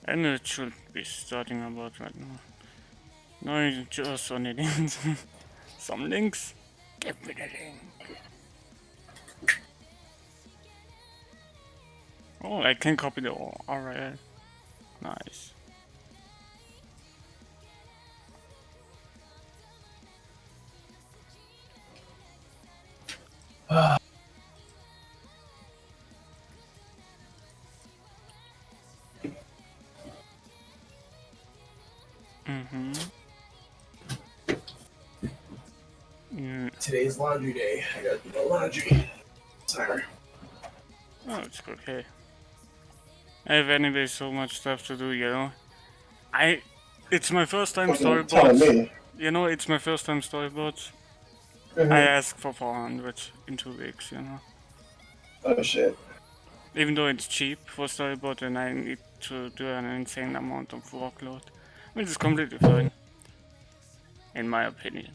And it should be starting about right now. No, you just on it in some links. Give me the link. Oh, I can copy the URL. Nice. Today's laundry day. I gotta do my laundry. Sorry. Oh, it's okay. I have anyway so much stuff to do, you know. It's my first time storyboards. You know, it's my first time storyboards. I asked for 400 in 2 weeks, you know. Oh shit. Even though it's cheap for storyboard and I need to do an insane amount of workload. Which is completely fine. In my opinion.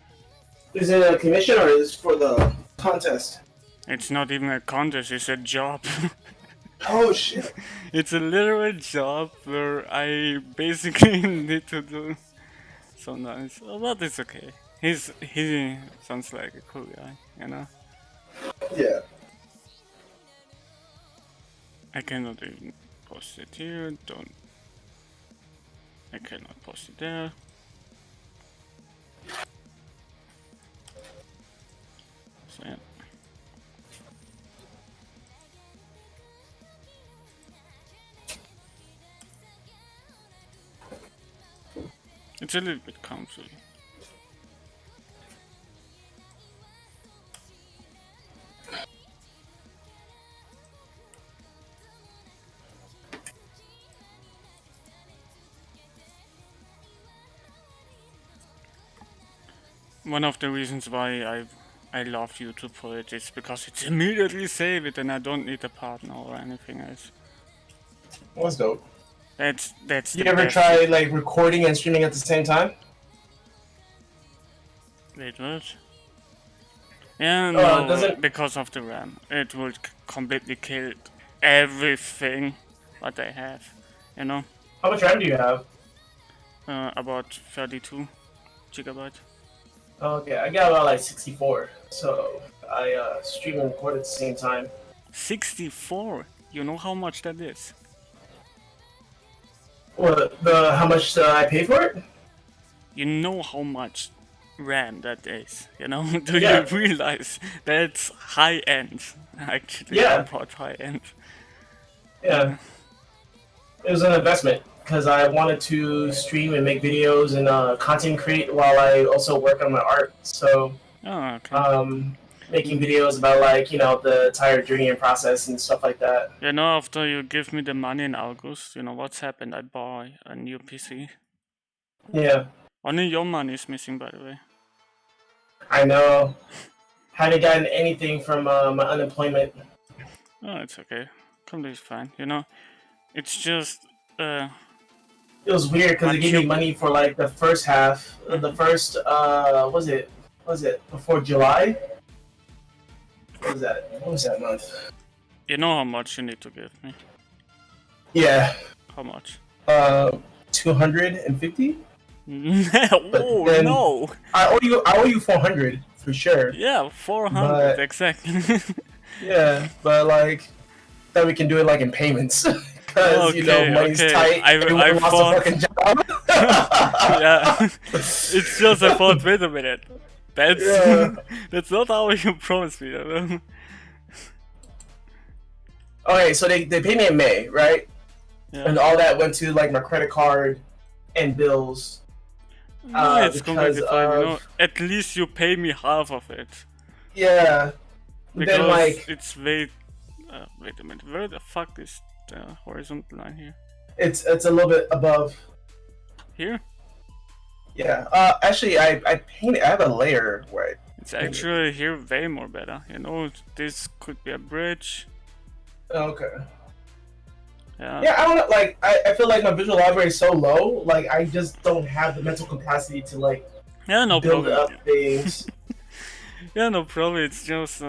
Is it a commission or is it for the contest? It's not even a contest, it's a job. Oh shit. It's a literal job where I basically need to do sometimes. But it's okay. He sounds like a cool guy, you know? Yeah. I cannot even post it here, I cannot post it there. So yeah. It's a little bit clumsy. One of the reasons why I love YouTube for it is because it's immediately save it and I don't need a partner or anything else. That's dope. That's You the ever best. try like recording and streaming at the same time? Wait, what? Yeah, no, doesn't- because of the RAM. It would completely kill everything what I have, you know? How much RAM do you have? About 32 gigabyte. Okay, I got about like 64. So I stream and record at the same time. 64? You know how much that is? What how much I pay for it? You know how much RAM that is, you know? Do Yeah. you realize that's high end? Actually, Yeah. about high end. Yeah. It was an investment because I wanted to stream and make videos and content create while I also work on my art. So Oh, okay. making videos about like, you know, the entire journey and process and stuff like that. You know, after you give me the money in August, you know what's happened? I buy a new PC. Yeah. Only your money is missing, by the way. I know. Haven't gotten anything from my unemployment. Oh, it's okay. Completely fine. You know, it's just It was weird because they Aren't gave me you- money for like the first half, the first was it before July? What was that month? you know how much you need to give me. Yeah, How much? 250. Oh then- no! I owe you 400 for sure. Yeah, 400 But- exactly. Yeah, but like that we can do it like in payments because you know Okay, money's okay. tight. I Everyone lost thought- a fucking job. Yeah, it's just I thought. Wait a minute. That's Yeah. that's not how you promised me. You know? Okay, so they paid me in May, right? Yeah. And all that went to like my credit card and bills. No, it's completely because fine. You know, of- at least you pay me half of it. Yeah. Because Then like it's wait a minute, where the fuck is the horizontal line here? it's a little bit above. Here? Yeah. Actually, I painted. I have a layer where It's actually here way more better. You know, this could be a bridge. okay. Yeah. Yeah, I don't know. Like, I feel like my visual library is so low. Like, I just don't have the mental capacity to like Yeah, no build problem. up things. Yeah, no problem. It's just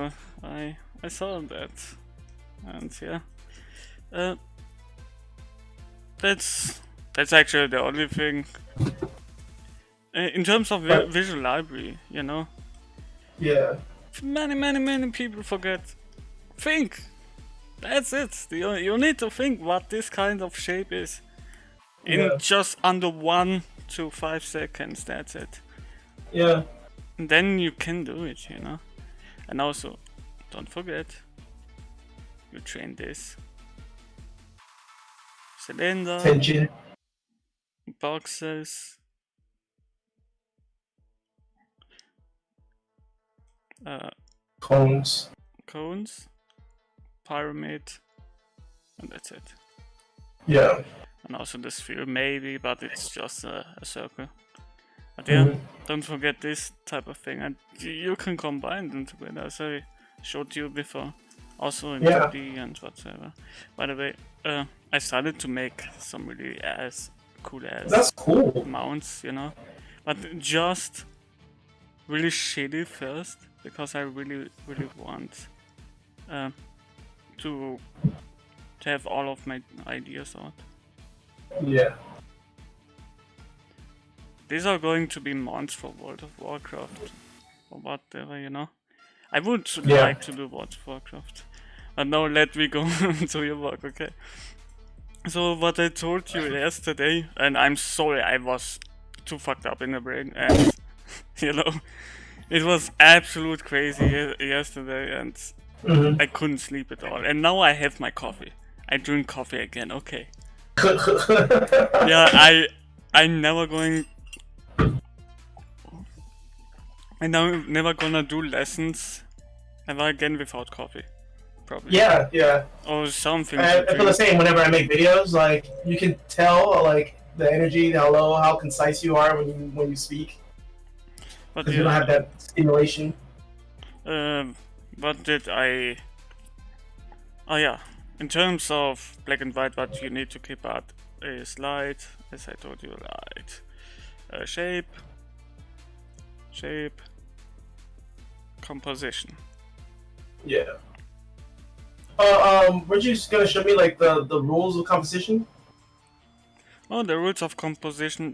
I saw that, and yeah, that's That's actually the only thing. In terms of visual library, you know, Yeah. many people forget. Think. That's it. You need to think what this kind of shape is. In Yeah. just under 1 to 5 seconds, that's it. Yeah. And then you can do it, you know. And also, don't forget, you train this. Cylinder, Tension. boxes, Cones. cones, pyramid, and that's it. Yeah. And also the sphere, maybe, but it's just a circle. But yeah, don't forget this type of thing, and you can combine them together, as I showed you before. Also in 2D and whatsoever. By the way, I started to make some really cool ass That's cool. mounts, you know, but just really shitty first, because I really want to have all of my ideas out. Yeah. These are going to be mounts for World of Warcraft or whatever, you know. I would like to do World of Warcraft. But now let me go to your work, okay? So what I told you yesterday, and I'm sorry I was too fucked up in the brain, and you know, it was absolute crazy yesterday, and I couldn't sleep at all. And now I have my coffee. I drink coffee again, okay. Yeah, I'm never going... I'm never gonna do lessons ever again without coffee. Probably. Yeah. Or something. I feel the same whenever I make videos. Like, you can tell, like, the energy, how concise you are when you speak. But you don't have that stimulation. What did I... Oh yeah, in terms of black and white, what you need to keep out is light, as I told you, light. Shape, composition. Yeah. Weren't you just gonna show me like the rules of composition? Oh, the rules of composition.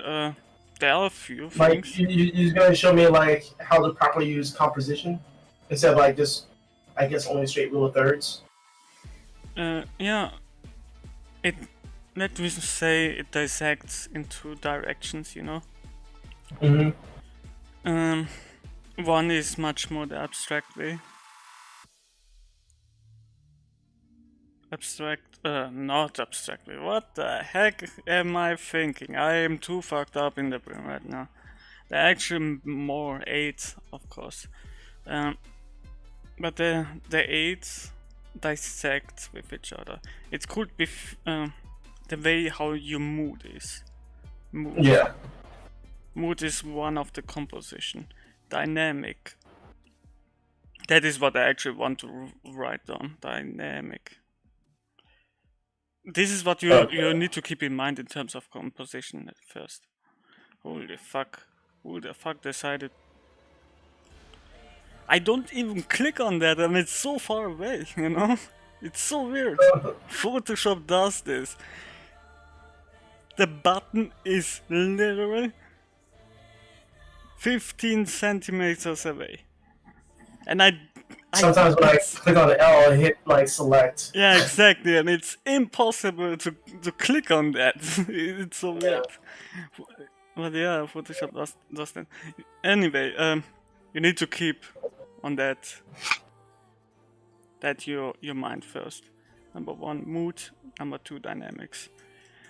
There are a few like things. You're gonna show me like how to properly use composition instead of like just, I guess, only straight rule of thirds. Yeah. Let me say it dissects in two directions, you know. One is much more the abstract way. Not abstractly. What the heck am I thinking? I am too fucked up in the brain right now. There are actually more aids, of course. But the aids dissect with each other. It could be the way how your mood is. Yeah. Mood is one of the composition. Dynamic. That is what I actually want to write down. Dynamic. This is what you need to keep in mind in terms of composition at first. Holy fuck. Who the fuck decided? I don't even click on that and it's so far away, you know? It's so weird. Photoshop does this. The button is literally 15 centimeters away. And sometimes when I click on the L, I hit like select. Yeah, exactly, and it's impossible to click on that. It's so weird. But yeah, Photoshop does that. Anyway, you need to keep on that your mind first. Number one, mood. Number two, dynamics.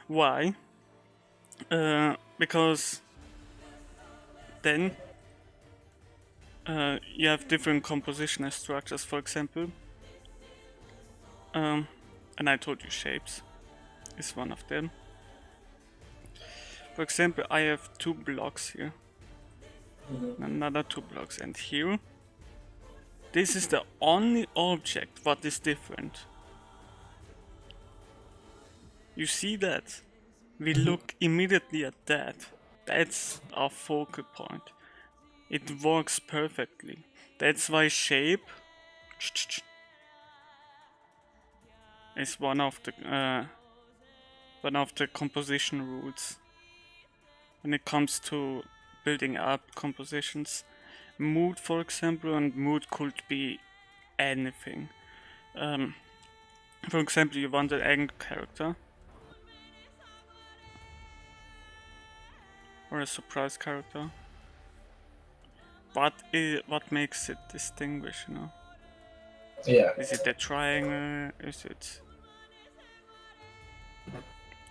Why? Because then you have different compositional structures, for example. And I told you shapes is one of them. For example, I have 2 blocks here. Another 2 blocks, and here this is the only object what is different. You see that? We look immediately at that. That's our focal point. It works perfectly. That's why shape is one of the one of the composition rules when it comes to building up compositions. Mood, for example, and mood could be anything. For example, you want an angry character or a surprise character. What makes it distinguish, you know? Yeah. Is it the triangle? Is it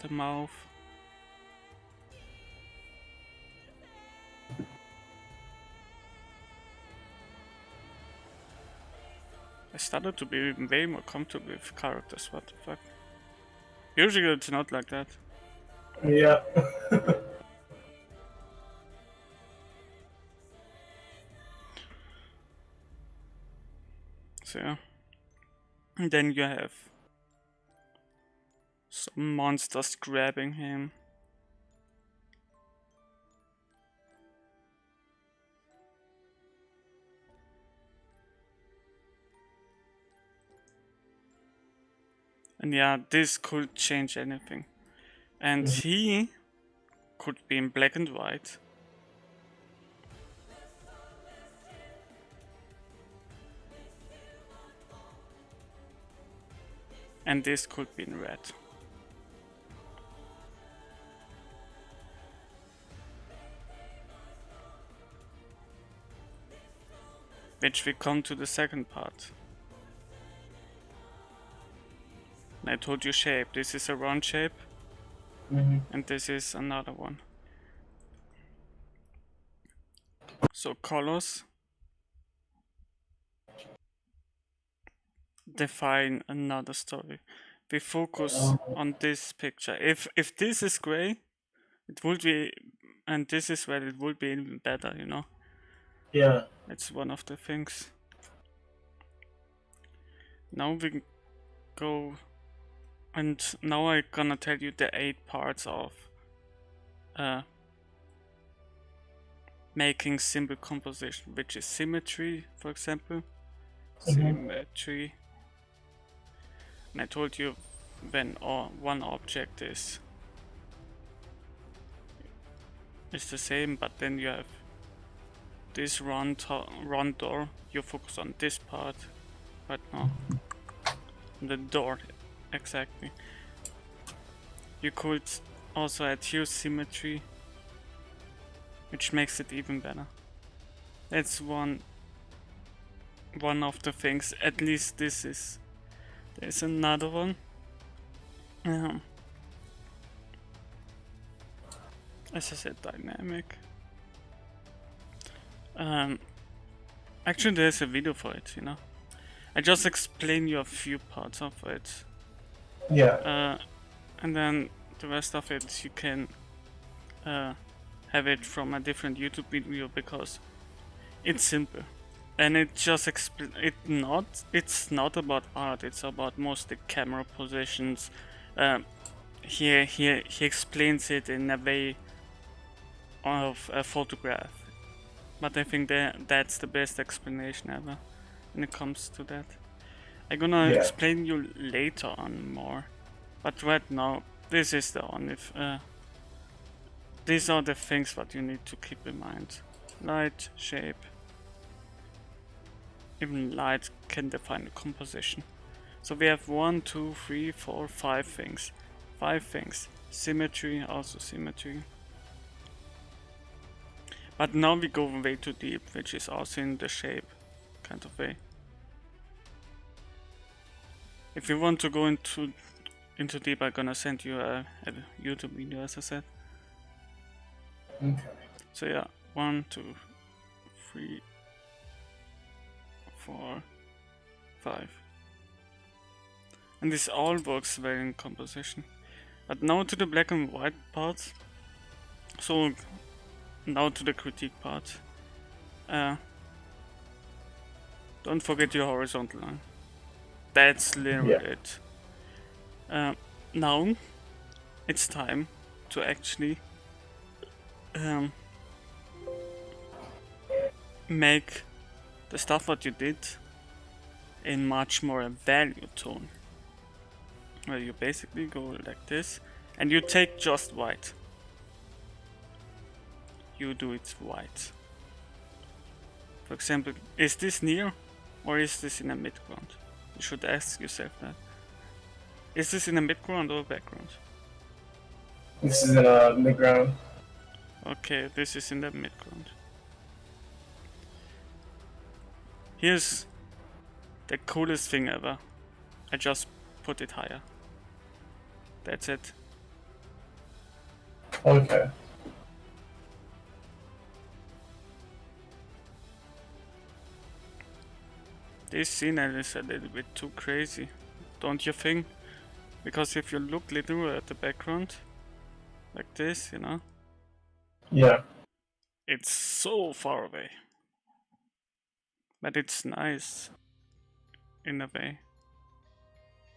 the mouth? I started to be way more comfortable with characters, what the fuck? Usually it's not like that. Yeah. So yeah. And then you have some monsters grabbing him. And yeah, this could change anything. And he could be in black and white. And this could be in red. Which we come to the second part. And I told you shape. This is a round shape. And this is another one. So colors define another story. We focus on this picture. If this is gray, it would be, and this is red, it would be even better, you know? Yeah. It's one of the things. Now we go, and now I'm gonna tell you the 8 parts of making simple composition, which is symmetry, for example. Symmetry. And I told you when one object is the same, but then you have this round door, you focus on this part right now. The door, exactly. You could also add hue symmetry, which makes it even better. That's one of the things. At least this is. There's another one. As I said, dynamic. Actually, there's a video for it, you know. I just explain you a few parts of it. Yeah. And then the rest of it you can have it from a different YouTube video because it's simple. And it just it's not about art, it's about mostly camera positions. He explains it in a way of a photograph. But I think that's the best explanation ever when it comes to that. I'm gonna explain you later on more. But right now, this is the only these are the things that you need to keep in mind. Light, shape. Even light can define the composition. So we have 1, 2, 3, 4, 5 things. 5 things. Symmetry, also symmetry. But now we go way too deep, which is also in the shape kind of way. If you want to go into deep, I'm gonna send you a YouTube video, as I said. Okay. So yeah, 1, 2, 3, 4, 5. And this all works well in composition. But now to the black and white parts. So now to the critique part. Don't forget your horizontal line. That's literally it. Now it's time to actually make the stuff what you did in much more a value tone, where you basically go like this And you take just white. You do it white. For example, is this near or is this in a midground? You should ask yourself that. Is this in a midground or background? This is in a midground. Okay, this is in the midground. Here's the coolest thing ever. I just put it higher. That's it. Okay. This scene is a little bit too crazy, don't you think? Because if you look little at the background, like this, you know, Yeah. it's so far away. But it's nice, in a way,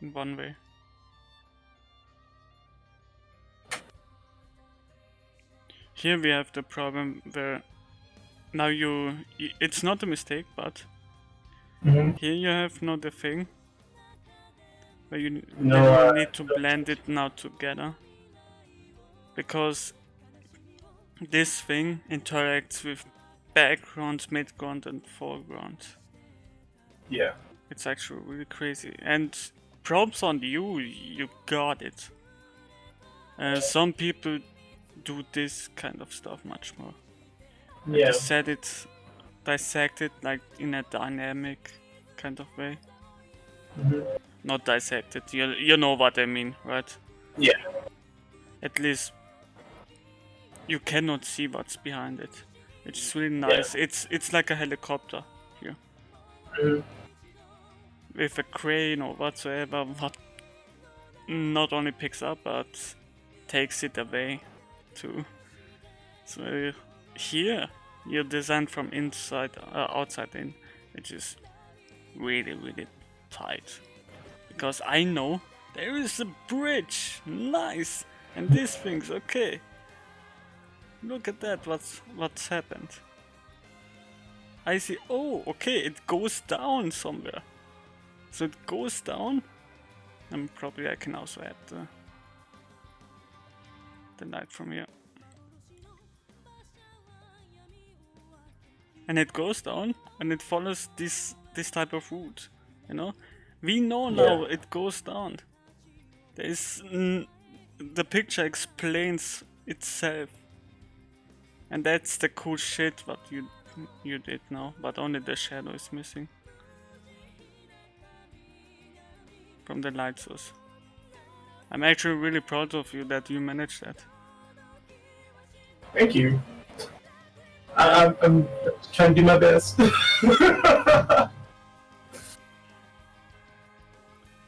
in one way. Here we have the problem where now it's not a mistake, but here you have not the thing where you need to blend it now together, because this thing interacts with background, midground and foreground. Yeah. It's actually really crazy, and props on you, you got it. Some people do this kind of stuff much more. Yeah. Dissect it like in a dynamic kind of way. Not dissected, you know what I mean, right? Yeah. At least you cannot see what's behind it. It's really nice. Yeah. It's like a helicopter here. With a crane or whatsoever, what not only picks up but takes it away too. So here you're designed from outside in, which is really, really tight. Because I know there is a bridge, nice, and this thing's okay. Look at that, what's happened. I see, oh, okay, it goes down somewhere. So it goes down, and probably I can also add the light from here. And it goes down, and it follows this type of route, you know? We know now it goes down. The picture explains itself. And that's the cool shit what you did now, but only the shadow is missing from the light source. I'm actually really proud of you that you managed that. Thank you. I'm trying to do my best.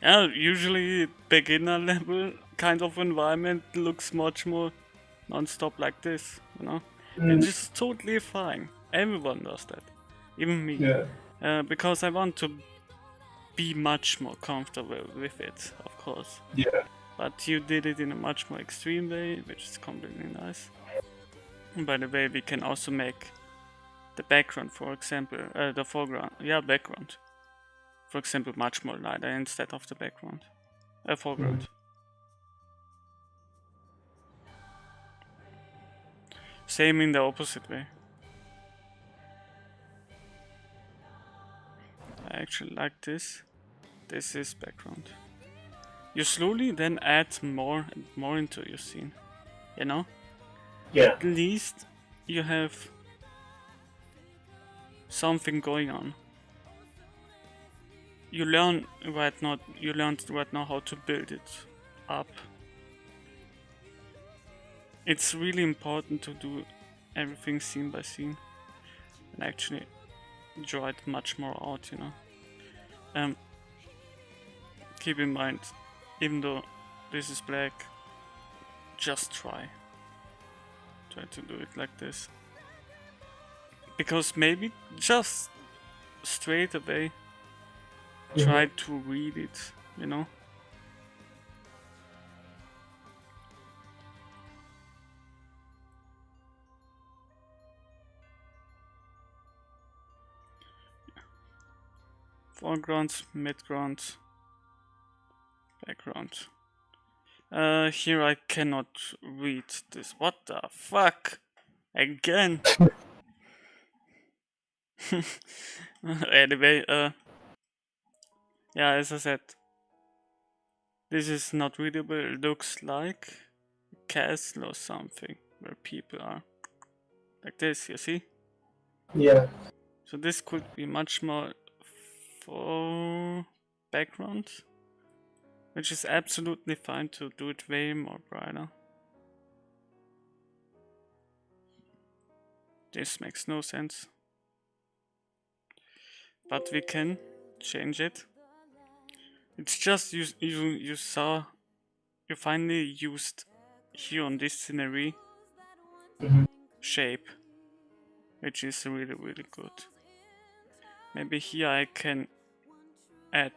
Yeah, usually beginner level kind of environment looks much more non-stop like this, you know? It's just totally fine. Everyone does that. Even me. Yeah. Because I want to be much more comfortable with it, of course. Yeah. But you did it in a much more extreme way, which is completely nice. And by the way, we can also make the background, for example, the foreground, background. For example, much more lighter instead of the background, foreground. Same in the opposite way. I actually like this. This is background. You slowly then add more and more into your scene, you know? Yeah. At least you have something going on. You learned right now how to build it up. It's really important to do everything scene by scene and actually draw it much more out, you know. Keep in mind, even though this is black, just try to do it like this, because maybe just straight away try to read it, you know. Foreground, midground, background. Here I cannot read this. What the fuck? Again? Anyway, yeah, as I said, this is not readable. It looks like a castle or something where people are. Like this, you see? Yeah. So this could be much more for background, which is absolutely fine to do it way more brighter. This makes no sense. But we can change it. It's just you saw, you finally used here on this scenery shape, which is really good. Maybe here I can add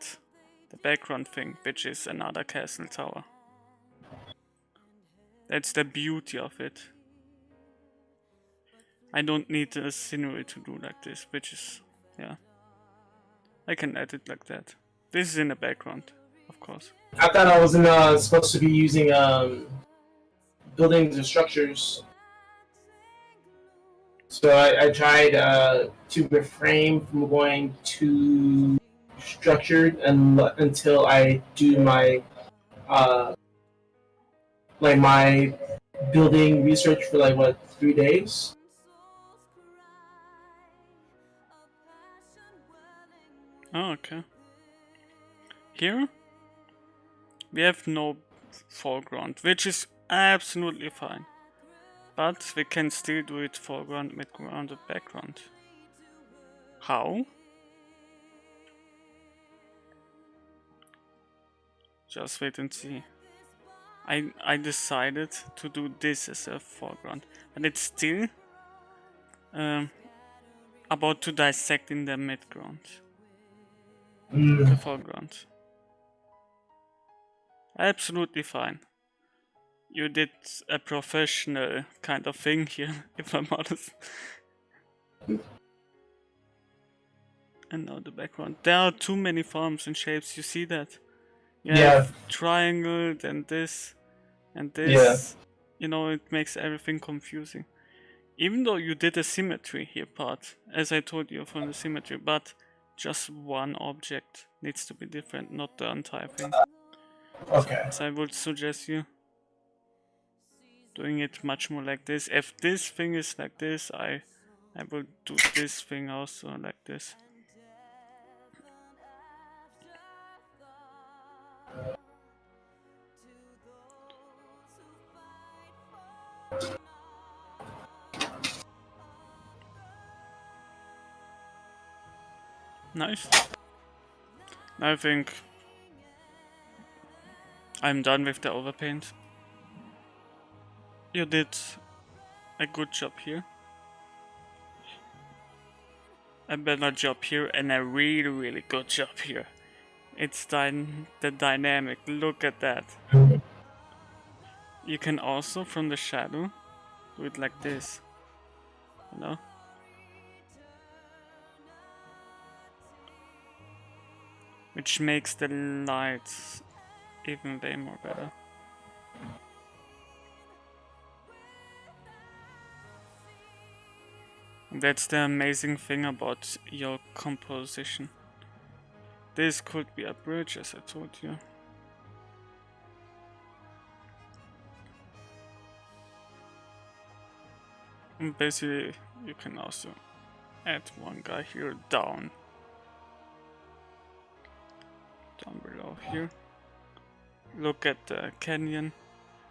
the background thing, which is another castle tower. That's the beauty of it. I don't need a scenery to do like this, which is, yeah. I can add it like that. This is in the background, of course. I thought I wasn't supposed to be using buildings and structures. So I tried to refrain from going too structured until I do my like my building research for like what 3 days. Oh, okay. Here we have no foreground, which is absolutely fine. But we can still do it foreground, midground, and background. How? Just wait and see. I decided to do this as a foreground, and it's still about to dissect in the midground. The foreground. Absolutely fine. You did a professional kind of thing here, if I'm honest. And now the background. There are too many forms and shapes, you see that? You have triangle, then this, and this. You know, it makes everything confusing. Even though you did a symmetry here part, as I told you from the symmetry, but just one object needs to be different, not the entire thing. Okay. So I would suggest you doing it much more like this. If this thing is like this, I will do this thing also like this. Nice. I think I'm done with the overpaint. You did a good job here. A better job here and a really good job here. It's the dynamic, look at that. You can also, from the shadow, do it like this. You know? Which makes the lights even way more better. That's the amazing thing about your composition. This could be a bridge, as I told you. And basically, you can also add one guy here down below here. Look at the canyon.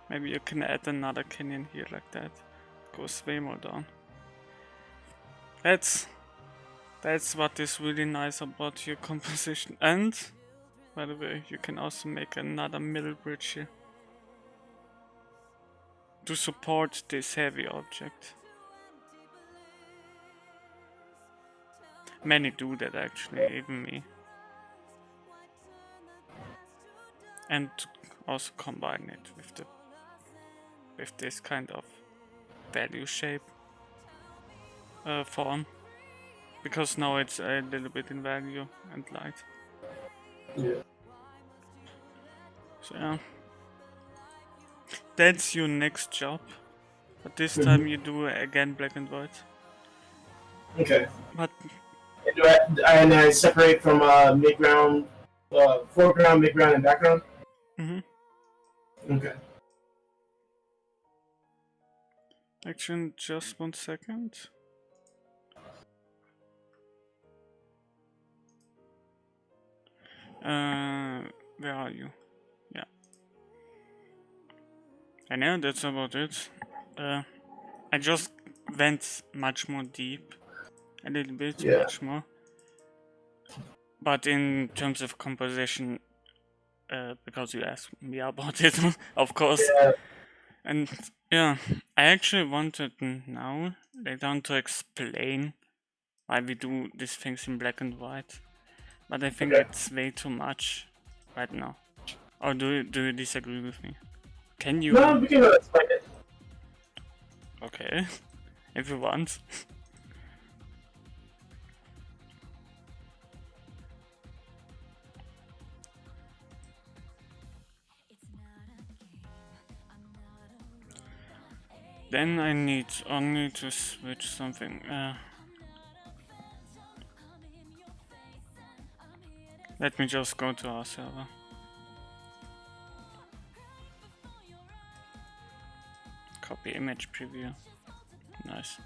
Maybe you can add another canyon here like that. It goes way more down. That's what is really nice about your composition. And by the way, you can also make another middle bridge here to support this heavy object. Many do that actually, even me. And to also combine it with this kind of value shape form, because now it's a little bit in value and light. Yeah. So yeah, that's your next job. But this time you do again black and white. Okay. But And I separate from mid-ground, foreground, mid-ground, and background? Okay. actually, just 1 second. Where are you? Yeah. And yeah, that's about it. I just went much more deep. A little bit, much more. But in terms of composition, because you asked me about it, of course. Yeah. And yeah, I actually wanted now later on to explain why we do these things in black and white. But I think it's way too much right now. Or do you disagree with me? Can you? No, we can explain it. Okay, if you want. Then I need only to switch something. Let me just go to our server. Copy image preview. Nice.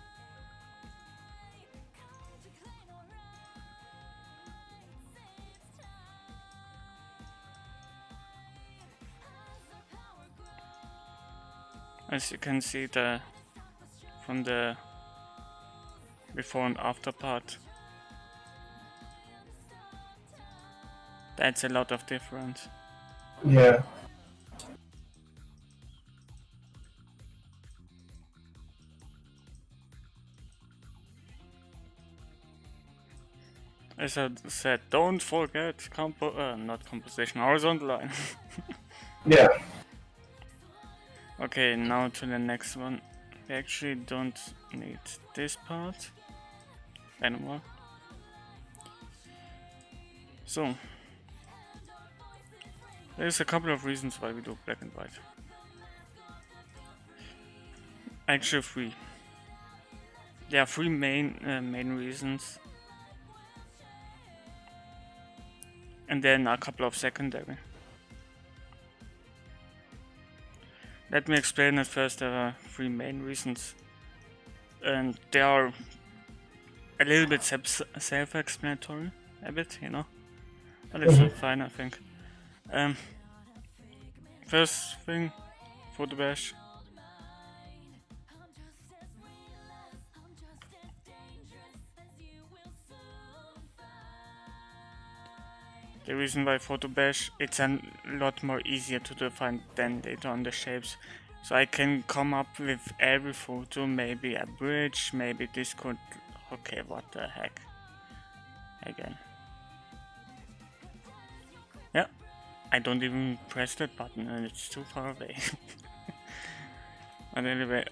As you can see from the before and after part, that's a lot of difference. Yeah. As I said, don't forget not composition, horizontal line. Yeah. Okay, now to the next one. We actually don't need this part anymore. So, there's a couple of reasons why we do black and white. Actually, 3. There are 3 main reasons, and then a couple of secondary. Let me explain at first. There are 3 main reasons, and they are a little bit self-explanatory, a bit, you know, but it's fine, I think. First thing, Photo Bash. The reason why Photo Bash, it's a lot more easier to define than data on the shapes. So I can come up with every photo, maybe a bridge, maybe this could... Okay, what the heck? Again. Yeah, I don't even press that button and it's too far away. But anyway,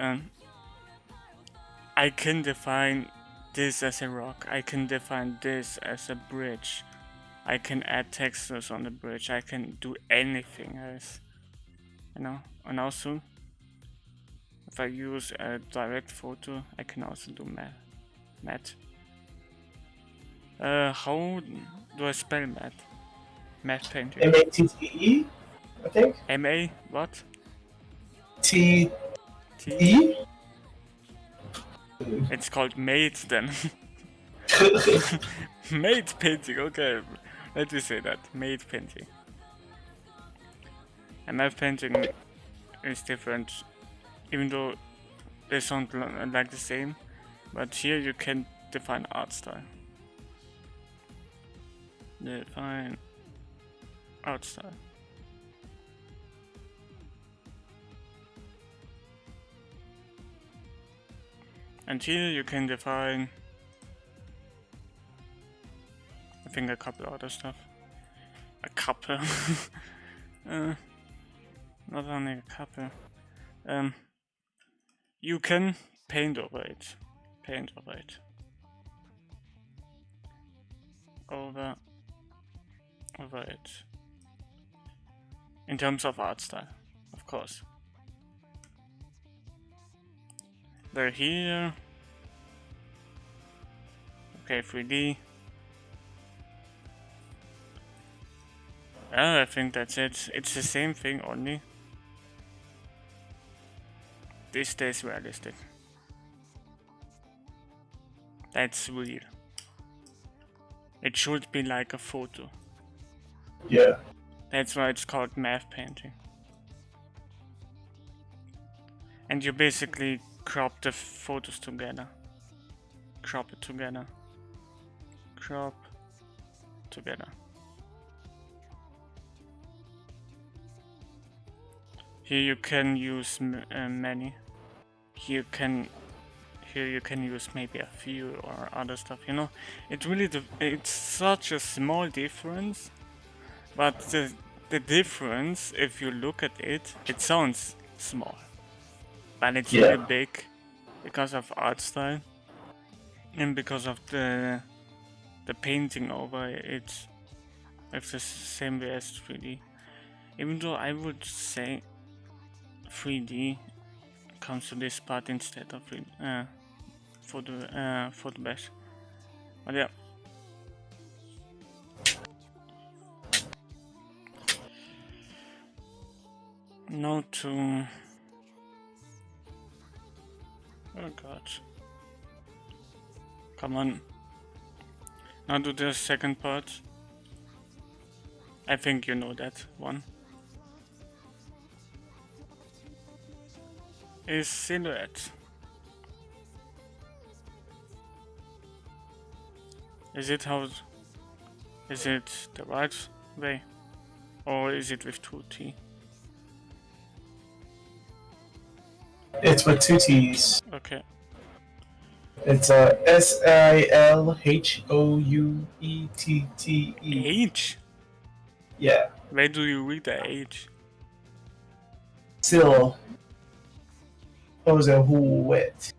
I can define this as a rock, I can define this as a bridge. I can add textures on the bridge, I can do anything else, you know. And also, if I use a direct photo, I can also do matte. How do I spell matte? Matte painting. M-A-T-T-E, I think. M-A what? T-E? It's called mate then. Mate painting, okay. Let me say that. Mate painting. And matte painting is different, even though they sound like the same. But here you can define art style. Define art style. And here you can define, I think, a couple other stuff. A couple. Not only a couple. You can paint over it. Paint over it. Over it. In terms of art style, of course. They're here. Okay, 3D. I think that's it. It's the same thing only. This stays realistic. That's real. It should be like a photo. Yeah. That's why it's called math painting. And you basically crop the photos together. Crop it together. Crop together. Here you can use many. Here you can use maybe a few or other stuff. You know, it's such a small difference, but the difference, if you look at it, it sounds small, but it's really big because of art style and because of the painting over it. It's the same way as 3D. Even though I would say 3D comes to this part instead of for the best. But yeah. Now to oh god. Come on. Now to the second part. I think you know that one. Is silhouette. Is it the right way? Or is it with 2T? It's with 2 T's. Okay. It's Silhouette. H? Yeah. Where do you read the H? Sil. What was it? Wet.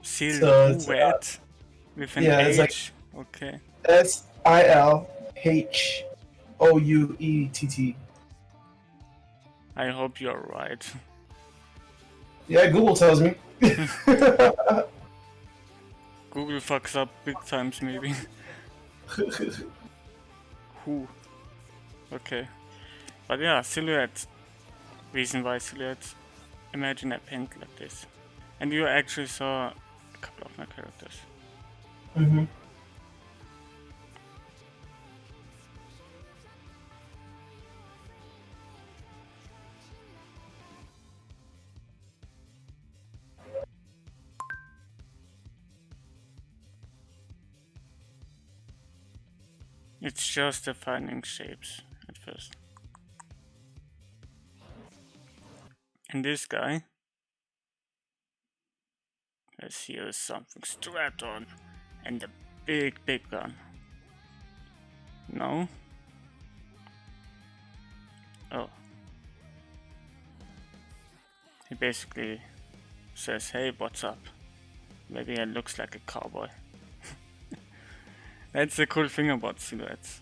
Silhouette? With an yeah, H? it's like okay. Silhouette. I hope you're right. Yeah, Google tells me. Google fucks up big times, maybe. Who? Okay. But yeah, silhouette. Reason why silhouette. Imagine a paint like this. And you actually saw a couple of my characters. Mm-hmm. It's just defining shapes at first. And this guy has here something strapped on and a big gun. No? Oh. He basically says, hey, what's up? Maybe it looks like a cowboy. That's the cool thing about silhouettes.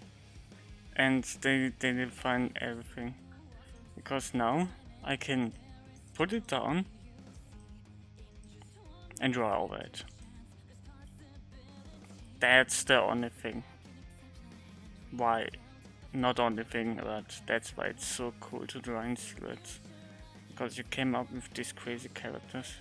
And they define everything. Because now I can put it down and draw over it. That's the only thing. Why? Not only thing, but that's why it's so cool to draw in silhouettes. Because you came up with these crazy characters.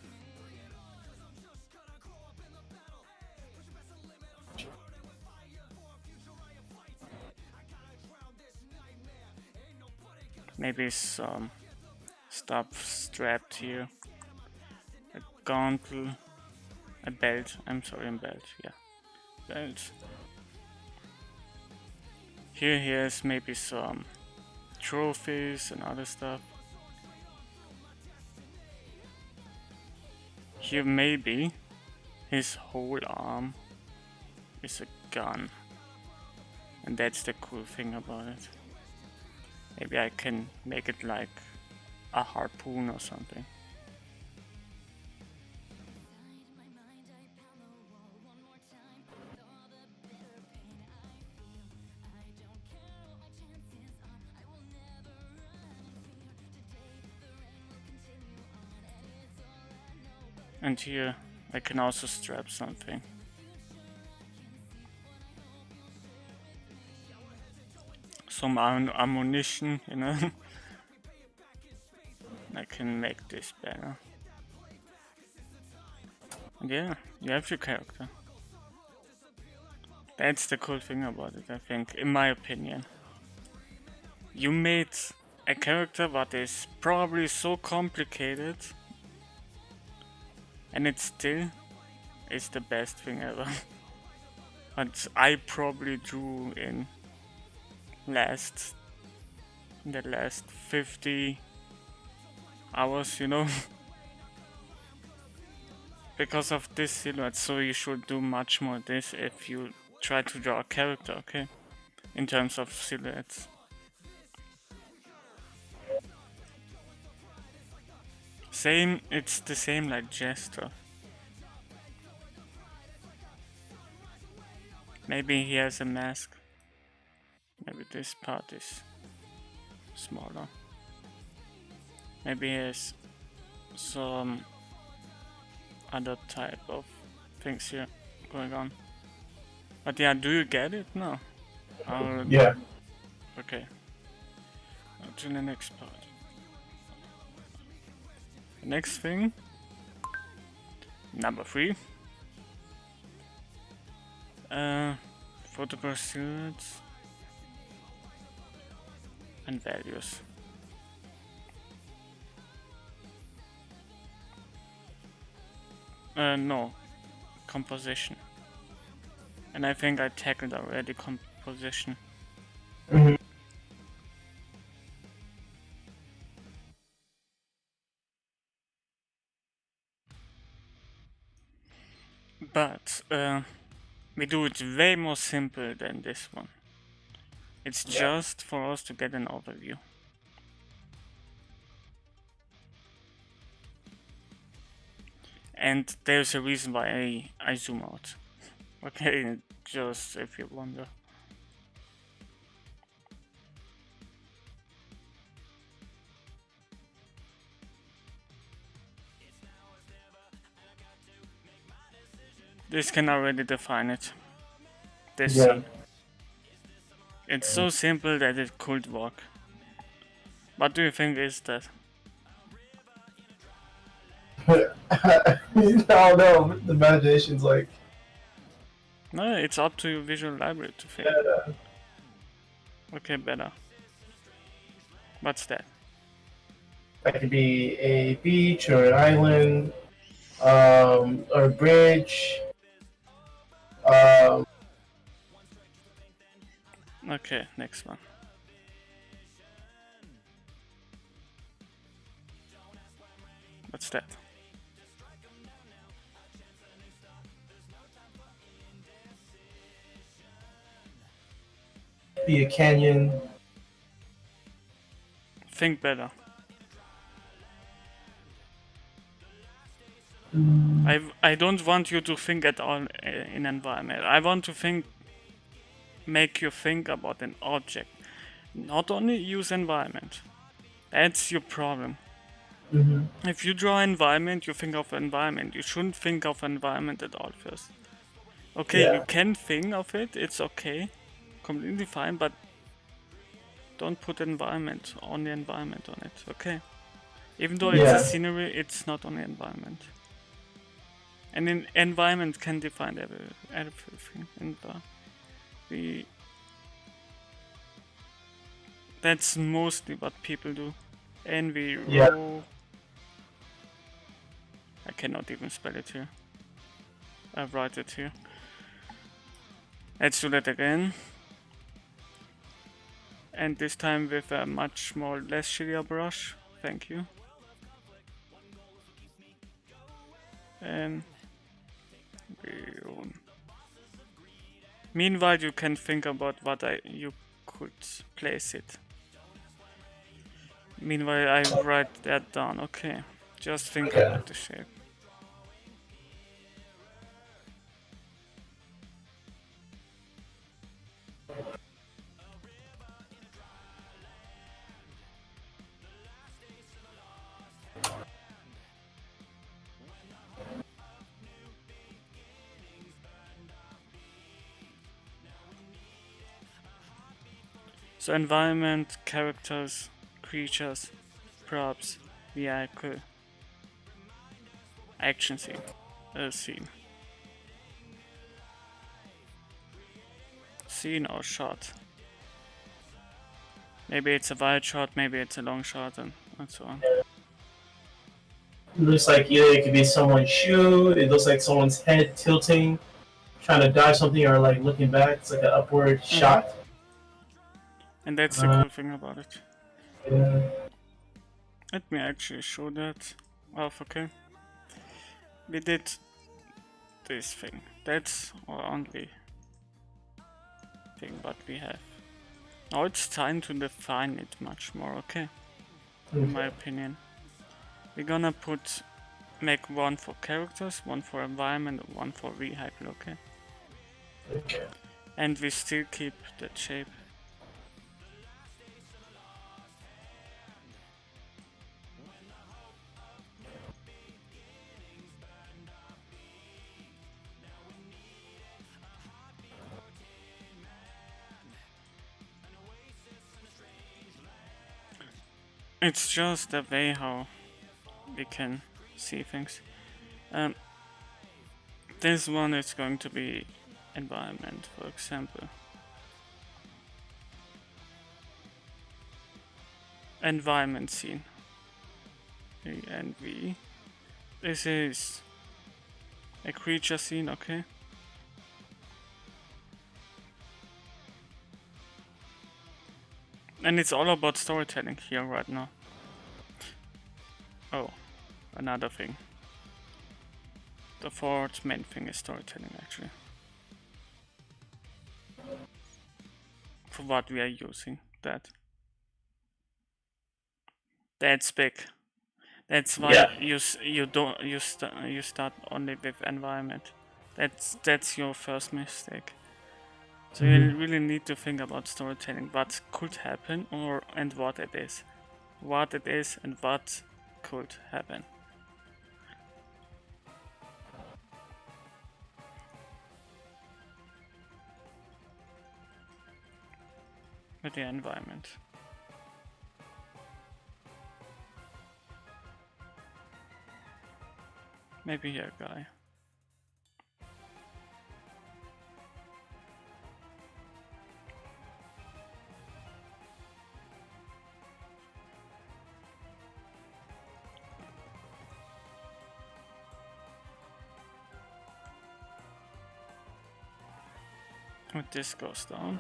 Maybe some stuff strapped here. A gauntlet. A belt. I'm sorry, a belt. Yeah. Belt. Here he has maybe some trophies and other stuff. Here maybe his whole arm is a gun. And that's the cool thing about it. Maybe I can make it like a harpoon or something. And here I can also strap something. Some ammunition, you know. I can make this better. And yeah, you have your character. That's the cool thing about it, I think, in my opinion. You made a character that is probably so complicated, and it still is the best thing ever. But I probably drew in the last 50 hours, you know. Because of this silhouette, so you should do much more this if you try to draw a character, okay? In terms of silhouettes. Same, it's the same like Jester. Maybe he has a mask. Maybe this part is smaller. Maybe he has some other type of things here going on. But yeah, do you get it? No. Yeah. Okay. Now to the next part. The next thing. Number 3. Photograph silhouettes and values. No. Composition. And I think I tackled already composition. Mm-hmm. But we do it way more simple than this one. It's just for us to get an overview. And there's a reason why I zoom out. Okay, just if you wonder. This can already define it. This scene. It's so simple that it could work. What do you think is that? I don't know. The imagination's like. No, it's up to your visual library to think. Yeah. Okay, better. What's that? That could be a beach or an island, or a bridge. Okay, next one. What's that? Be a canyon. Think better. I don't want you to think at all in environment. I want to make you think about an object. Not only use environment. That's your problem. Mm-hmm. If you draw environment, you think of environment. You shouldn't think of environment at all first. Okay, you can think of it, it's okay. Completely fine, but don't put environment, only environment on it, okay? Even though it's a scenery, it's not only environment. And in environment can define everything. That's mostly what people do. Enviro. I cannot even spell it here. I write it here. Let's do that again. And this time with a much less shittier brush. Thank you. And meanwhile, you can think about what you could place it. Meanwhile, I write that down. Okay, just think about the shape. So environment, characters, creatures, props, vehicle, action scene, scene or shot. Maybe it's a wide shot, maybe it's a long shot, and so on. It looks like either it could be someone's shoe, it looks like someone's head tilting, trying to dodge something, or like looking back. It's like an upward shot. And that's the cool thing about it. Yeah. Let me actually show that off, okay? We did this thing. That's our only thing what we have. Now it's time to define it much more, okay? In my opinion. We're gonna make one for characters, one for environment, and one for vehicle, okay? Okay. And we still keep that shape. It's just the way how we can see things. This one is going to be environment, for example. Environment scene. ENV. This is a creature scene, okay? And it's all about storytelling here right now. Oh, another thing. The fourth main thing is storytelling, actually. For what we are using that. That's big. That's why you start only with environment. That's your first mistake. So you really need to think about storytelling, what could happen and what it is. What it is and what could happen. With the environment. Maybe here, guy. When this goes down.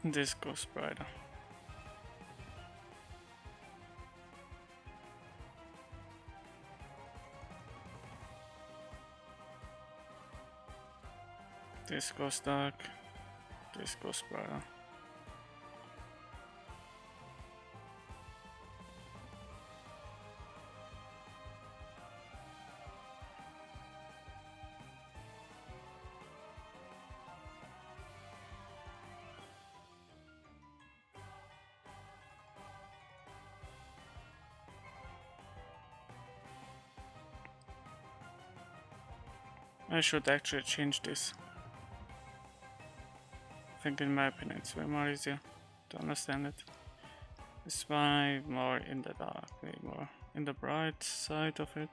This goes brighter. This goes dark. This goes brighter. I should actually change this. I think in my opinion it's way more easier to understand it. It's way more in the dark, way more in the bright side of it.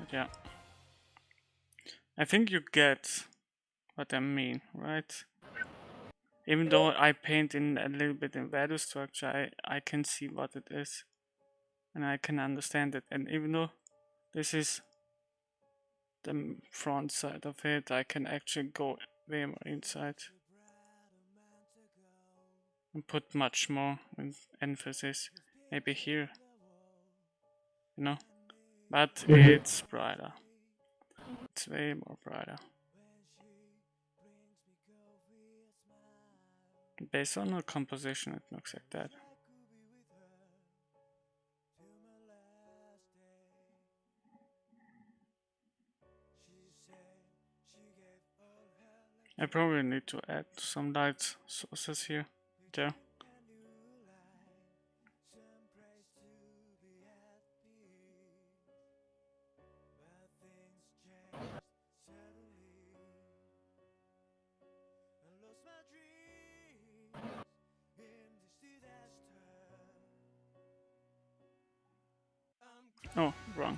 But yeah. I think you get what I mean, right? Even though I paint in a little bit in value structure, I can see what it is. And I can understand it. And even though this is the front side of it, I can actually go way more inside. And put much more emphasis. Maybe here. You know? But it's brighter. It's way more brighter. Based on the composition, it looks like that. I probably need to add some light sources here, there. Oh, wrong.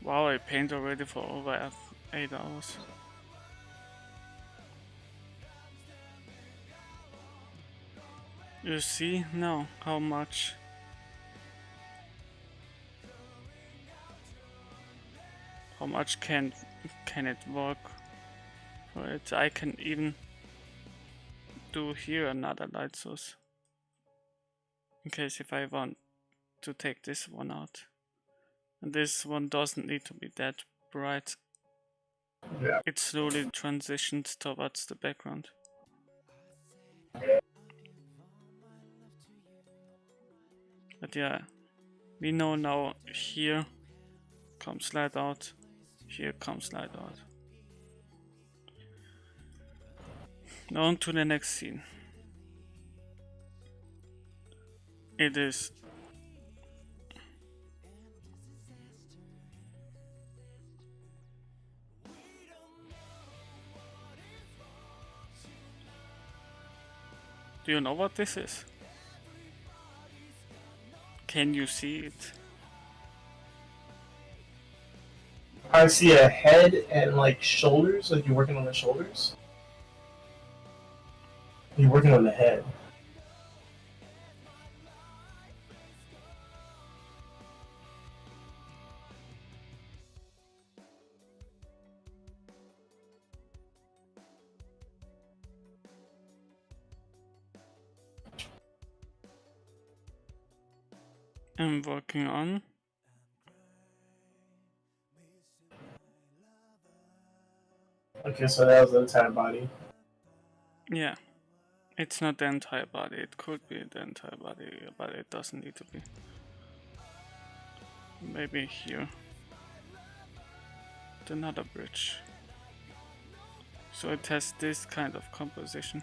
Wow, I paint already for over 8 hours. You see now how much can it work for it? I can even do here another light source in case if I want to take this one out. And this one doesn't need to be that bright. Yeah. It slowly transitions towards the background. But yeah, we know now here comes light out, here comes light out. Now on to the next scene. It is Do you know what this is? Can you see it? I see a head and like shoulders, like you're working on the shoulders. You're working on the head. I'm working on. Okay, so that was the entire body. Yeah. It's not the entire body, it could be the entire body, but it doesn't need to be. Maybe here. Another bridge. So it has this kind of composition.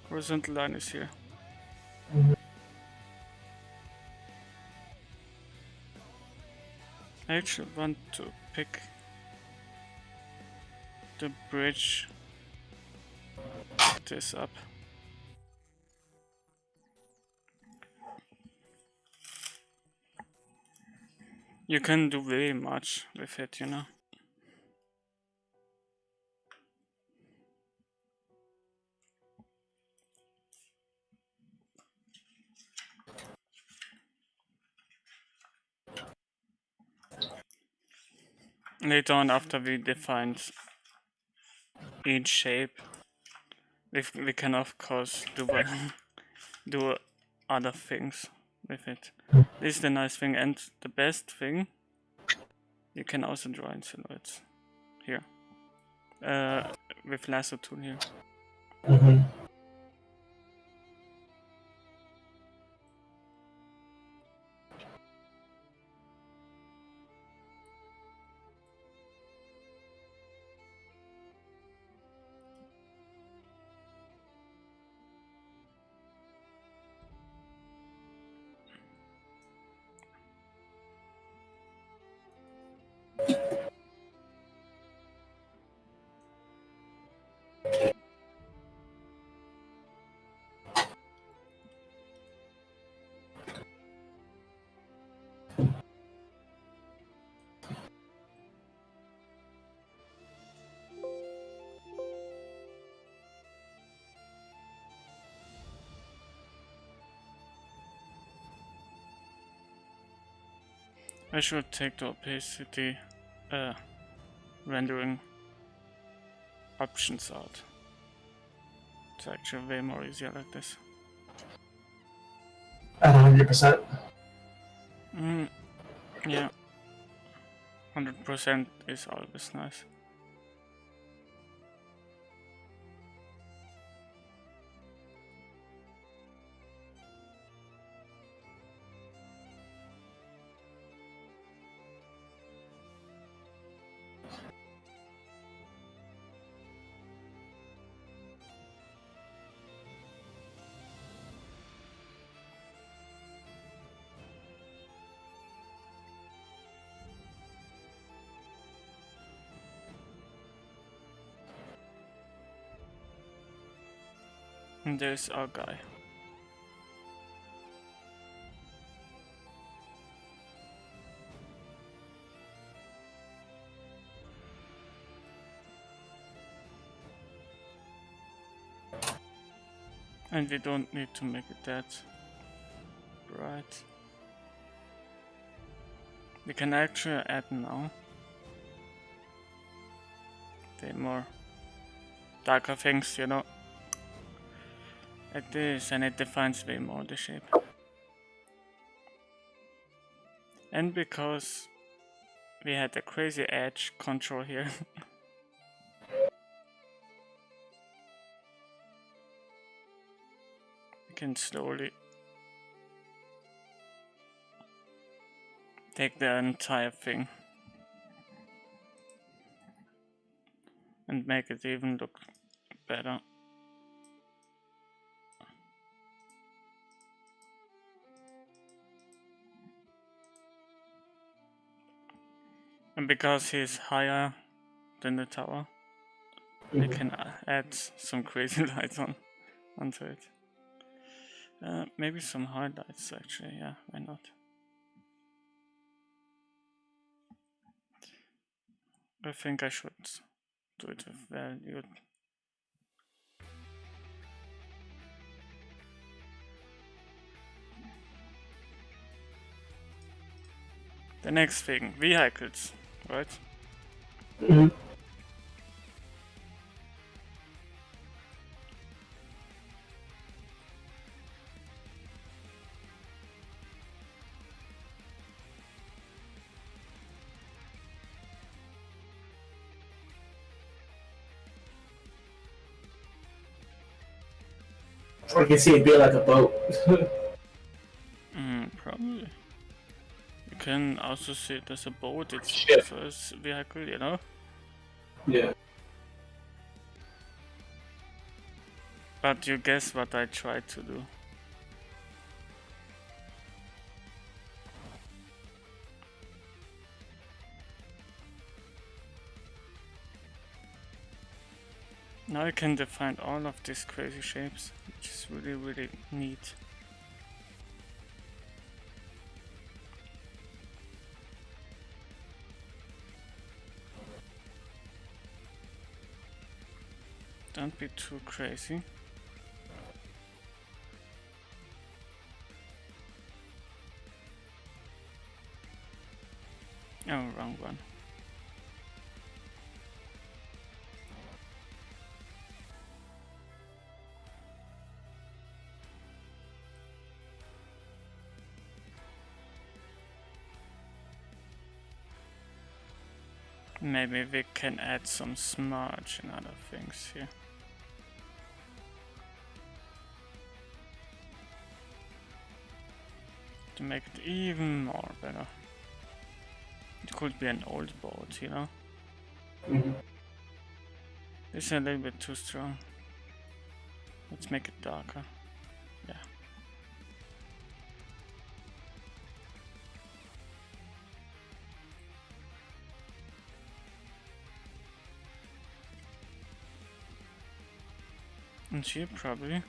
Horizontal line is here. I actually want to pick the bridge this up. You can do very much with it, you know. Later on, after we defined each shape, we can of course do other things with it. This is the nice thing, and the best thing, you can also draw in silhouettes here with lasso tool here. I should take the opacity rendering options out. It's actually way more easier like this. At 100%. Yeah. 100% is always nice. And there's our guy. And we don't need to make it that bright. We can actually add now way more darker things, you know, like this, and it defines way more the shape. And because we had a crazy edge control here, we can slowly take the entire thing and make it even look better. And because he's higher than the tower, we can add some crazy lights onto it. Maybe some highlights actually, yeah, why not? I think I should do it with value. The next thing, vehicles, right? Mm-hmm. Or you can see it be like a boat. Probably. You can also see it as a boat, it's Ship. also a vehicle, you know? Yeah. But you guess what I tried to do? Now I can define all of these crazy shapes, which is really neat. Don't be too crazy. Oh, wrong one. Maybe we can add some smudge and other things here. To make it even more better. It could be an old boat, you know? Mm-hmm. This is a little bit too strong. Let's make it darker. Yeah. And here probably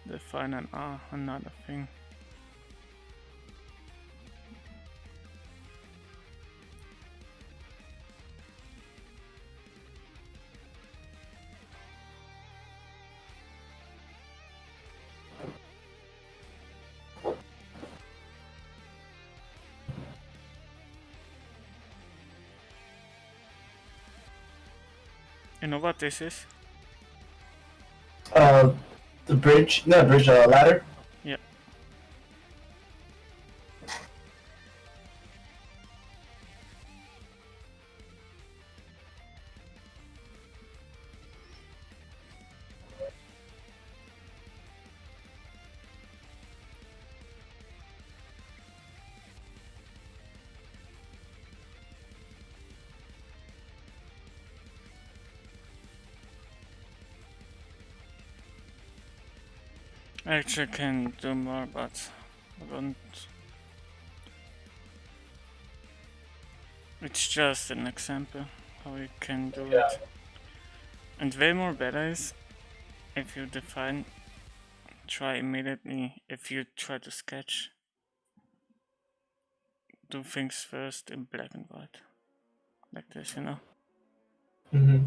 define an another thing. You know what this is? The bridge, not bridge, ladder. Yeah. Actually, I can do more, but I don't. It's just an example how you can do it. And way more better is if you define, try immediately, if you try to sketch, do things first in black and white. Like this, you know?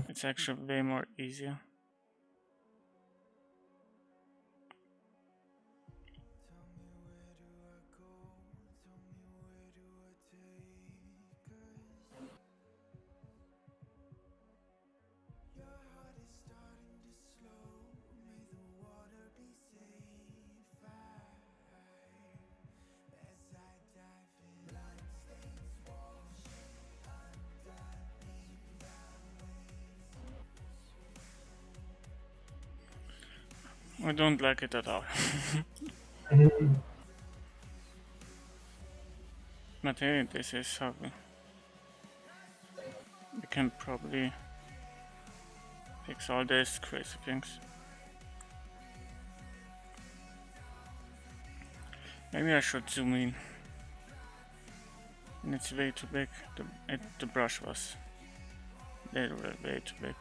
It's actually way more easier. I don't like it at all. But hey, this is how we can probably fix all these crazy things. Maybe I should zoom in. And it's way too big. The brush was literally way too big.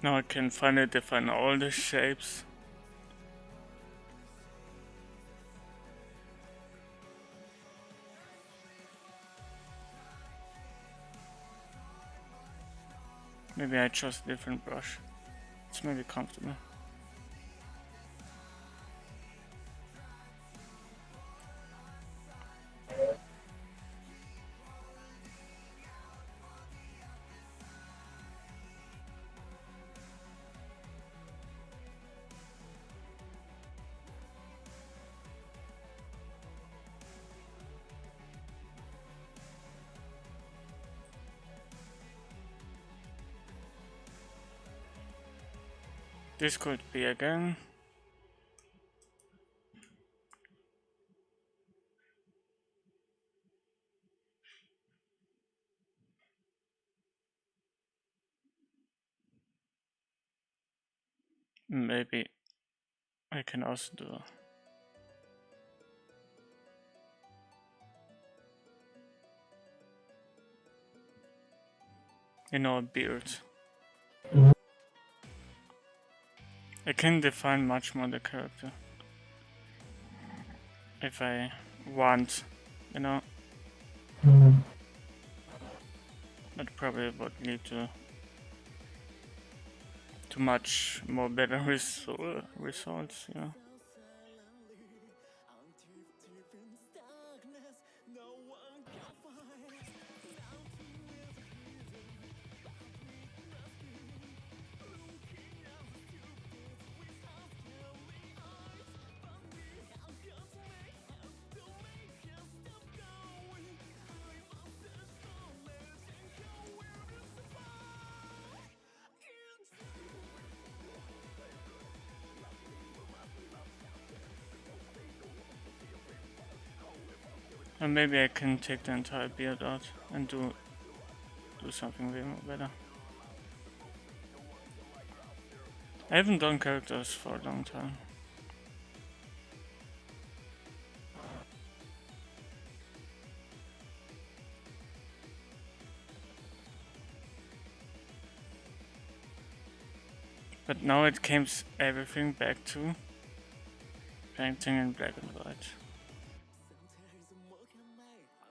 Now I can finally define all the shapes. Maybe I chose a different brush. It's maybe comfortable. This could be again. Maybe I can also do a beard. I can define much more the character if I want, That probably would lead to much more better results, Or maybe I can take the entire beard out and do something way more better. I haven't done characters for a long time. But now it comes everything back to painting in black and white.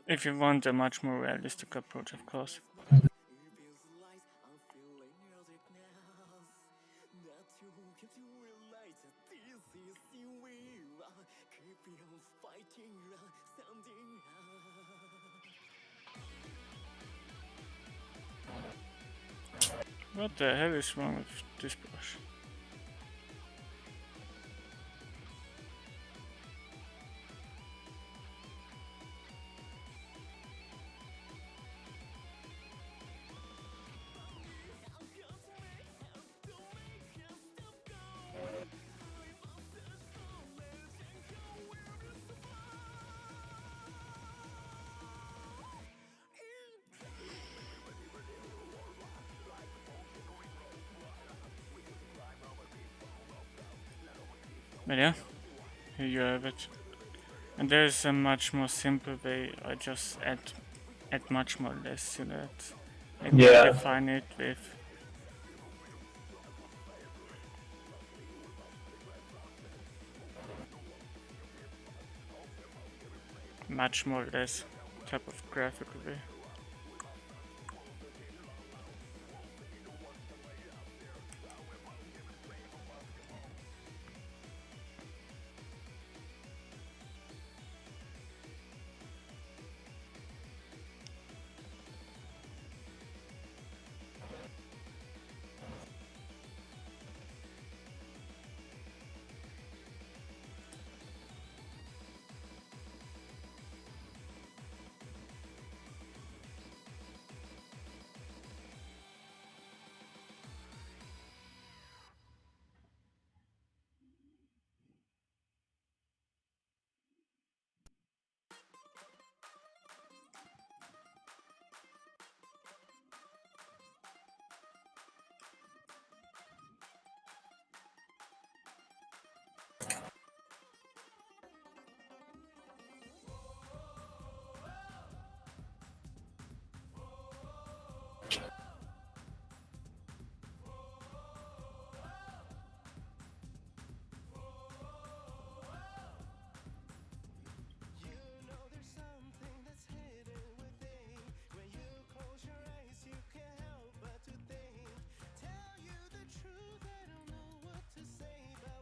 If you want a much more realistic approach, of course. What the hell is wrong with this brush? But yeah, here you have it. And there's a much more simple way. I just add much more less to that. Maybe I define it with much more less type of graphical way.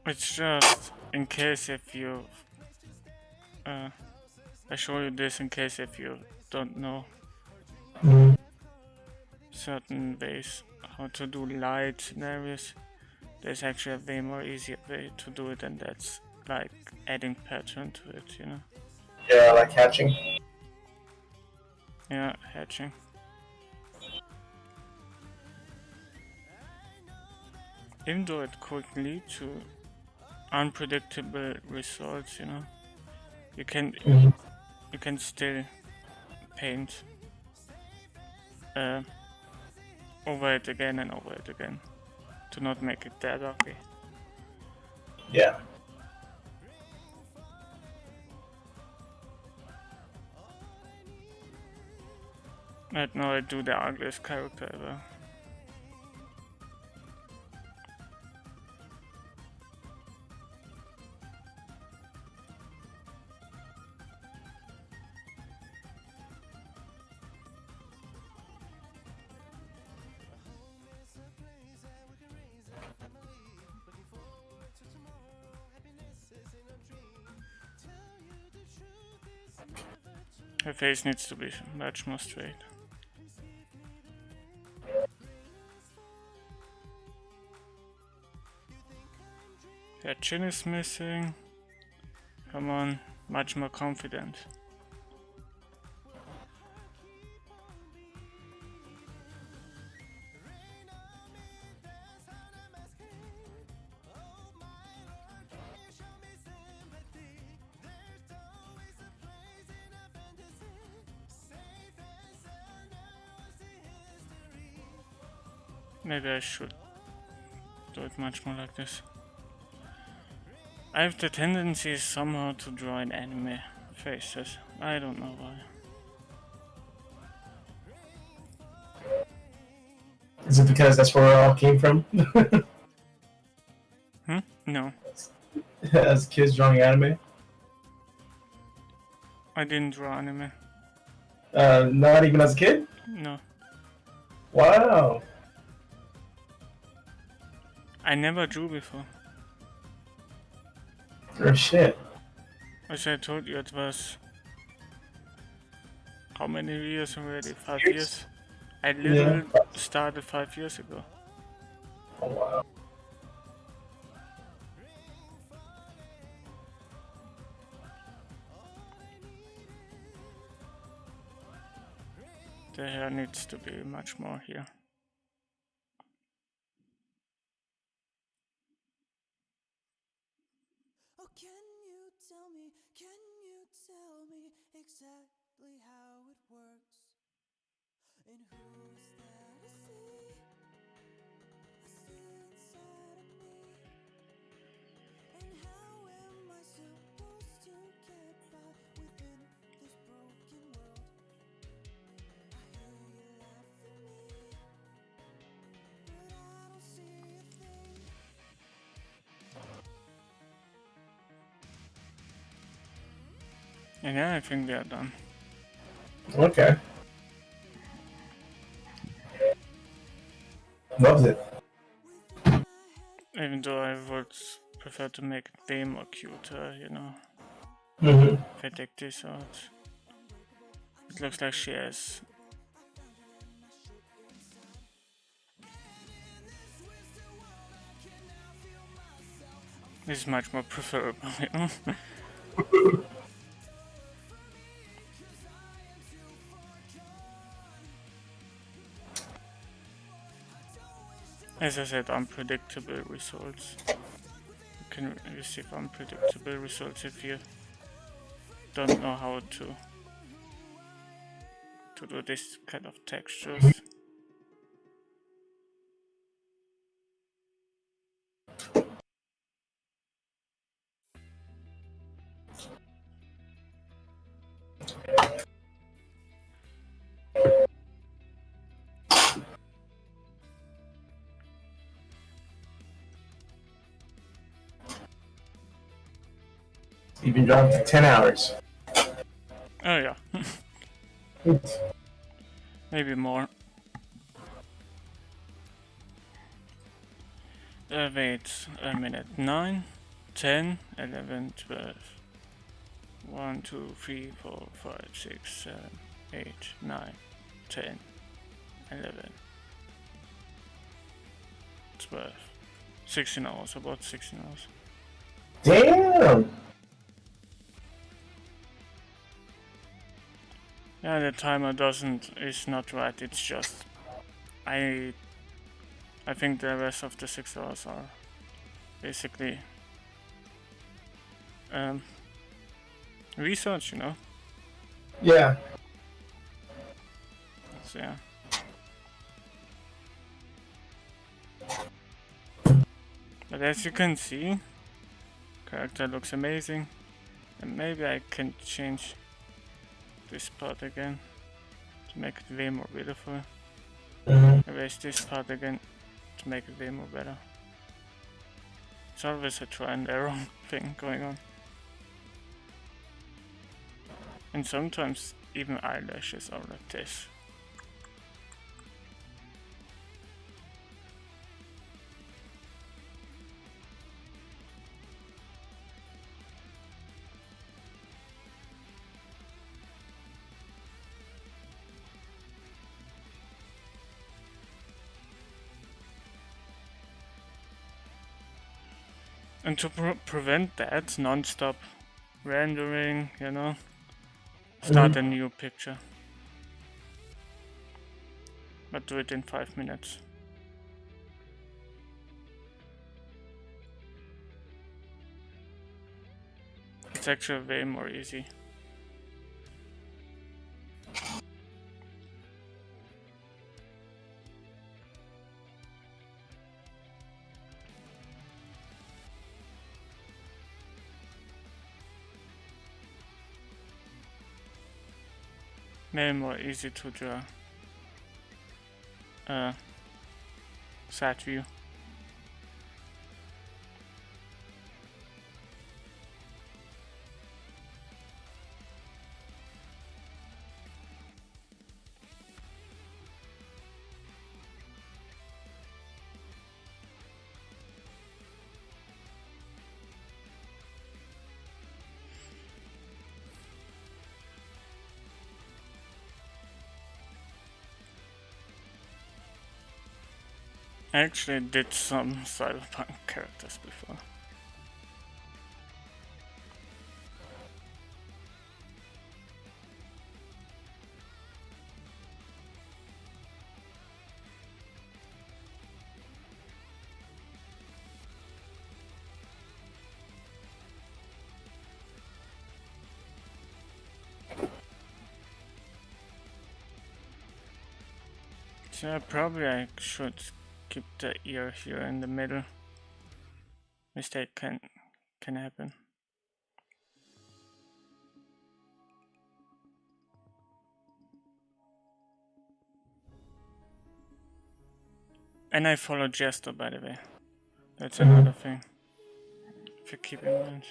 It's just in case if you I show you this in case if you don't know certain ways how to do light scenarios. There's actually a way more easier way to do it, and that's like adding pattern to it, you know? Yeah, like hatching. Yeah, hatching. Even though it could lead to unpredictable results, you know, you can still paint over it again and over it again to not make it that ugly. Yeah. Right now I do the ugliest character ever. Her face needs to be much more straight. Her chin is missing. Come on, much more confident. Maybe I should do it much more like this. I have the tendency somehow to draw in anime faces. I don't know why. Is it because that's where it all came from? No, As kids drawing anime? I didn't draw anime. Not even as a kid? No. Wow. I never drew before. Oh shit. As I told you, it was... How many years already? 5 years? I literally started 5 years ago. Oh wow. The hair needs to be much more here. Oh, can you tell me exactly how it works? And who's that I see inside of me? And how am I supposed to get by within this broken world? I hear you laugh at me, but I don't see a thing. And yeah, I think we are done. Okay. Loves it. Even though I would prefer to make it way more cuter, you know. Mm-hmm. If I take this out. It looks like she has... This is much more preferable, you know. As I said, unpredictable results. You can receive unpredictable results if you don't know how to do this kind of textures. You've been drawing for 10 hours. Oh yeah, maybe more. Wait a minute. 9, 10, 11, 12. 1, 2, 3, 4, 5, 6, 7, 8, 9, 10, 11, 12. 16 hours, about 16 hours. Damn! Yeah, the timer is not right, it's just... I think the rest of the 6 hours are basically research, you know? Yeah. So yeah. But as you can see, character looks amazing. And maybe I can change this part again to make it way more beautiful. Erase this part again to make it way more better. It's always a try and error thing going on. And sometimes even eyelashes are like this. And to prevent that non-stop rendering, you know, start a new picture. But do it in 5 minutes. It's actually way more easy. Maybe more easy to draw. Side view. I actually did some cyberpunk characters before. So probably I should keep the ear here in the middle. Mistake can happen. And I follow Jester, by the way. That's another thing. If you keep in mind.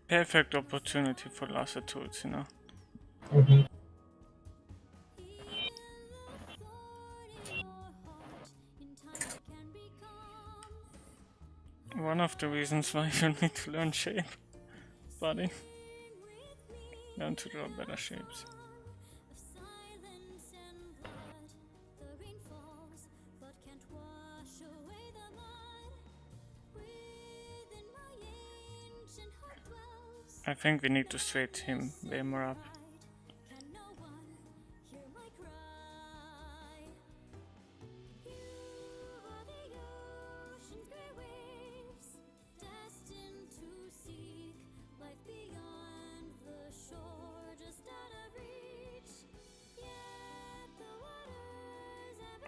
Perfect opportunity for lasso tools, you know. One of the reasons why you need to learn shape, buddy. Learn to draw better shapes. I think we need to straight him way more up.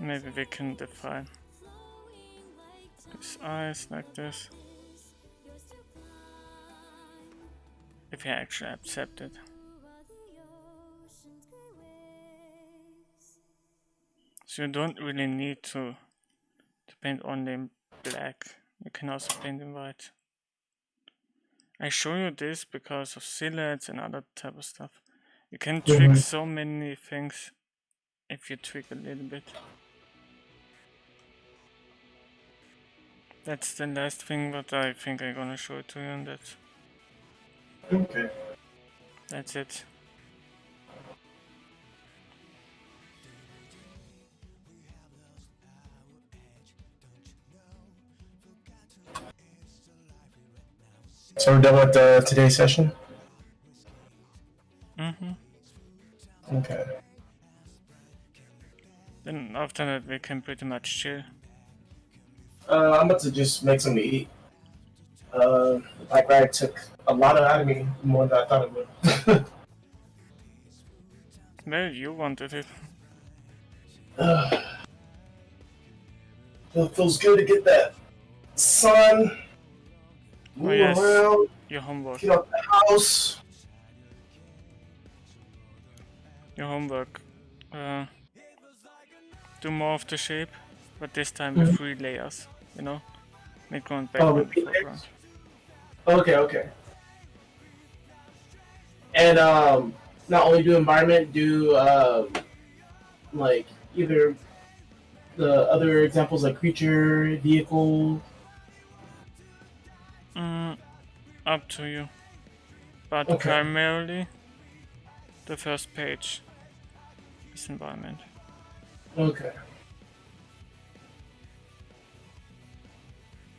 Maybe we can define his eyes like this. If he actually accept it. So you don't really need to paint only in black. You can also paint in white. I show you this because of silhouettes and other type of stuff. You can trick so many things if you tweak a little bit. That's the last thing, but I think I'm gonna show it to you, and that's Okay. That's it. So we're done with today's session? Okay. Then after that we can pretty much chill. I'm about to just make something to eat. Like I took a lot of out of me, more than I thought it would. Well, you wanted it. It feels good to get that sun, move yes. around, Your homework. get out the house. Your homework. do more of the shape, but this time with 3 layers, you know? Midground, background, with three foreground. Okay, okay. And not only do environment, do like either the other examples like creature, vehicle. Up to you. But Okay. primarily, the first page is environment. Okay.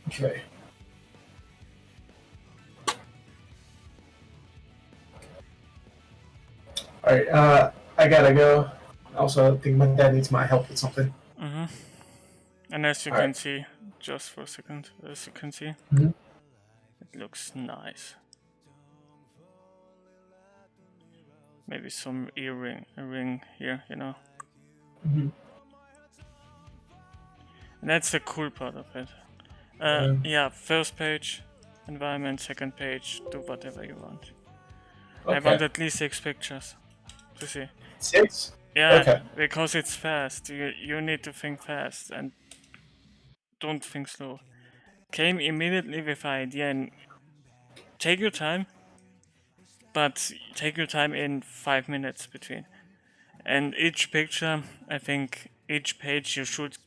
Okay. All right. I gotta go. Also, I think my dad needs my help with something. And as you Alright. can see, just for a second, as you can see, Mhm. it looks nice. Maybe some a ring here, you know. Mhm. And that's the cool part of it. Yeah, first page, environment, second page, do whatever you want. I want Okay. at least 6 pictures to see. 6. Yeah, Okay. because it's fast. You need to think fast and don't think slow. Came immediately with an idea and take your time, but take your time in 5 minutes between. And each picture, I think each page you should,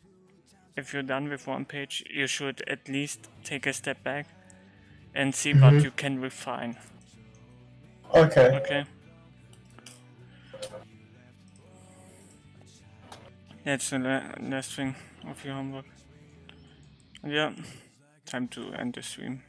if you're done with one page, you should at least take a step back and see what you can refine. Okay. Okay? That's the last thing of your homework. Yeah, time to end the stream.